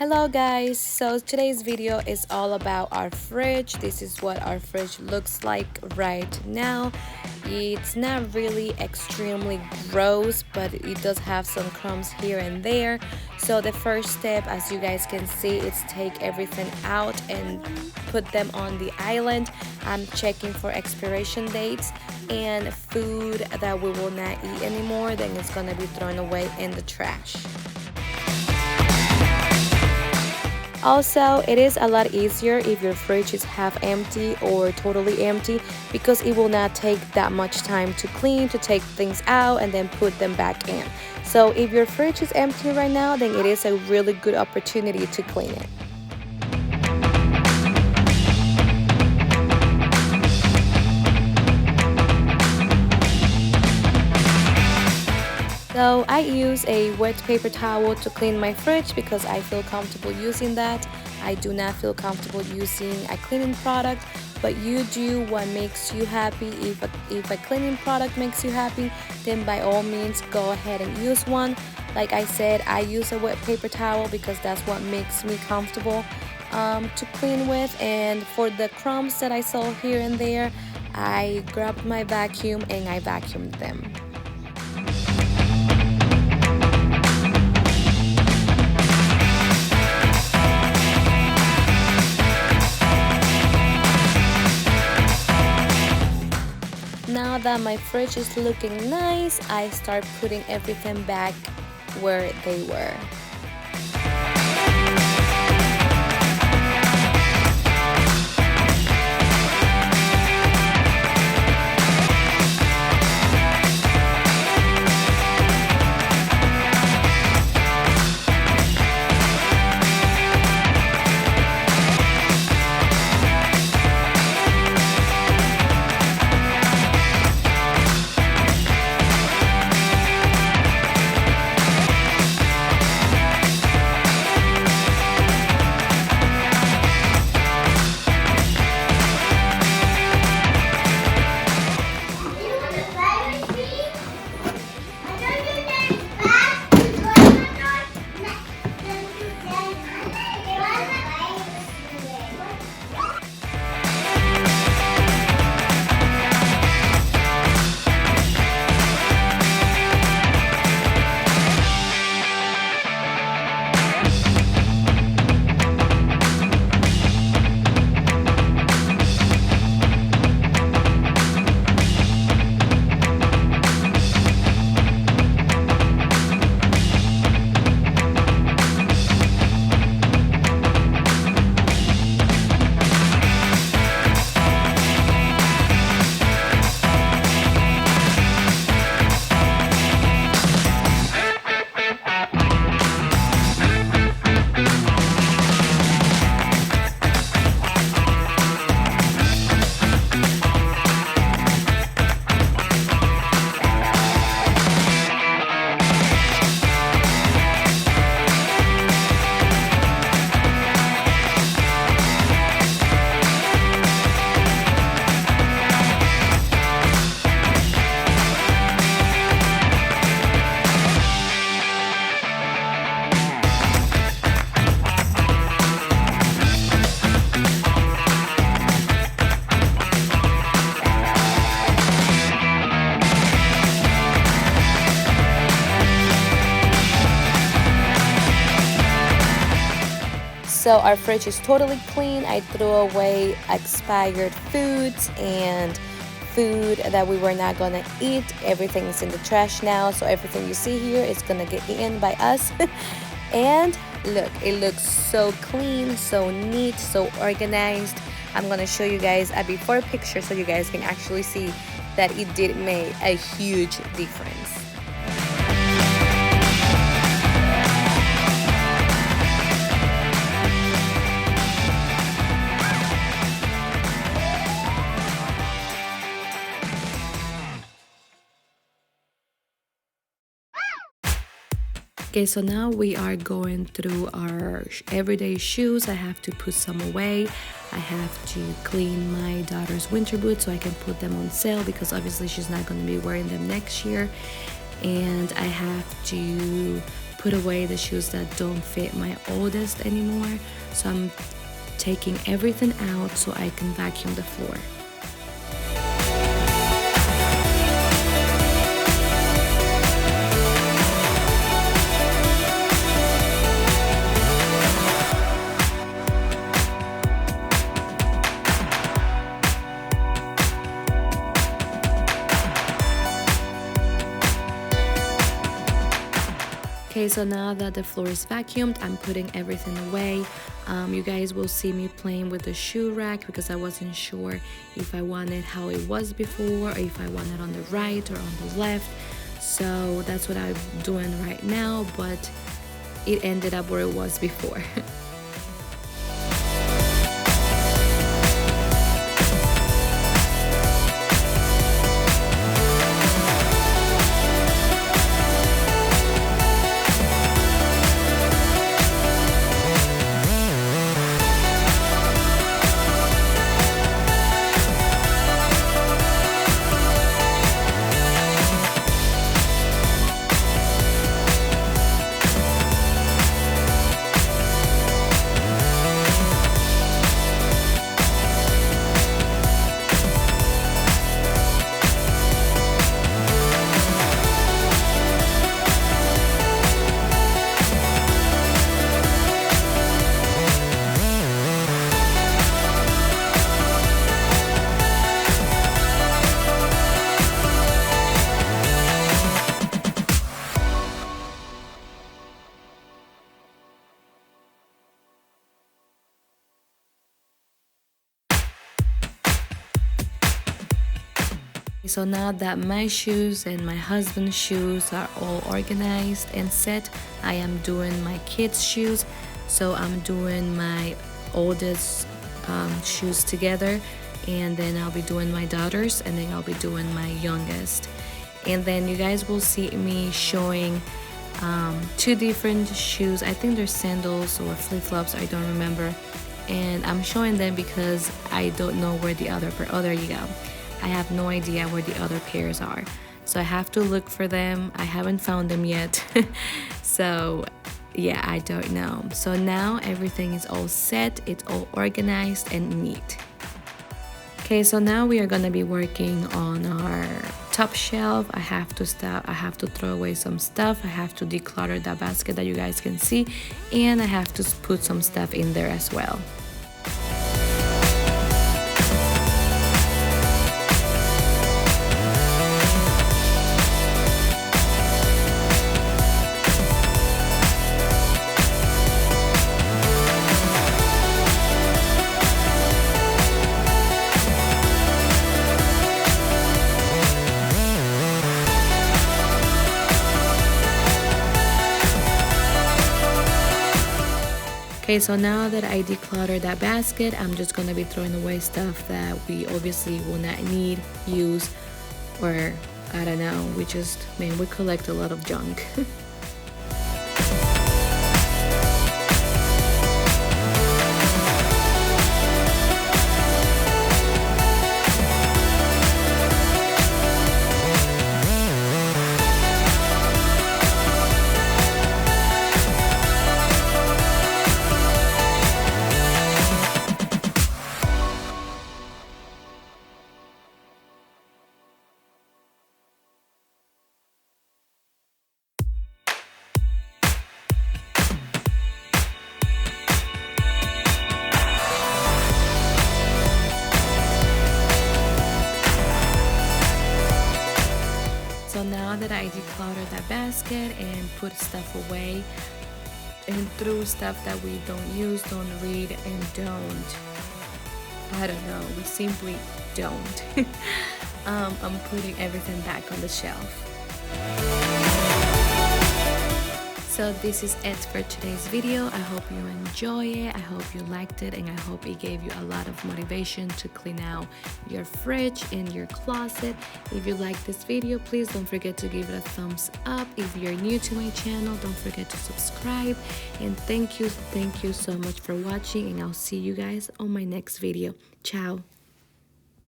Hello guys, so today's video is all about our fridge. This is what our fridge looks like right now. It's not really extremely gross, but it does have some crumbs here and there. So the first step, as you guys can see, is take everything out and put them on the island. I'm checking for expiration dates and food that we will not eat anymore, then it's gonna be thrown away in the trash. Also, it is a lot easier if your fridge is half empty or totally empty because it will not take that much time to clean, to take things out and then put them back in. So if your fridge is empty right now, then it is a really good opportunity to clean it. So I use a wet paper towel to clean my fridge because I feel comfortable using that. I do not feel comfortable using a cleaning product, but you do what makes you happy. If a cleaning product makes you happy, then by all means go ahead and use one. Like I said, I use a wet paper towel because that's what makes me comfortable to clean with. And for the crumbs that I saw here and there, I grabbed my vacuum and I vacuumed them. Now that my fridge is looking nice, I start putting everything back where they were. So our fridge is totally clean. I threw away expired foods and food that we were not gonna eat. Everything is in the trash now, so everything you see here is gonna get eaten by us. And look, it looks so clean, so neat, so organized. I'm gonna show you guys a before picture so you guys can actually see that it did make a huge difference. Okay, so now we are going through our everyday shoes. I have to put some away. I have to clean my daughter's winter boots so I can put them on sale because obviously she's not going to be wearing them next year. And I have to put away the shoes that don't fit my oldest anymore. So I'm taking everything out so I can vacuum the floor. Okay, so now that the floor is vacuumed, I'm putting everything away. You guys will see me playing with the shoe rack because I wasn't sure if I wanted how it was before or if I wanted on the right or on the left. So that's what I'm doing right now, but it ended up where it was before. So now that my shoes and my husband's shoes are all organized and set, I am doing my kids' shoes. So I'm doing my oldest shoes together, and then I'll be doing my daughter's, and then I'll be doing my youngest. And then you guys will see me showing two different shoes. I think they're sandals or flip-flops, I don't remember. And I'm showing them because I don't know where the other pair. Oh, there you go. I have no idea where the other pairs are, so I have to look for them. I haven't found them yet. So yeah, I don't know. So now everything is all set, it's all organized and neat. Okay, so now we are gonna be working on our top shelf. I have to throw away some stuff. I have to declutter that basket that you guys can see, and I have to put some stuff in there as well. Okay, so now that I decluttered that basket, I'm just gonna be throwing away stuff that we obviously will not need, use, or I don't know, we collect a lot of junk. So now that I decluttered that basket and put stuff away and threw stuff that we don't use, don't read, and I don't know, we simply don't. I'm putting everything back on the shelf. So this is it for today's video. I hope you enjoy it. I hope you liked it, and I hope it gave you a lot of motivation to clean out your fridge and your closet. If you like this video, please don't forget to give it a thumbs up. If you're new to my channel, don't forget to subscribe. And thank you so much for watching, and I'll see you guys on my next video. Ciao.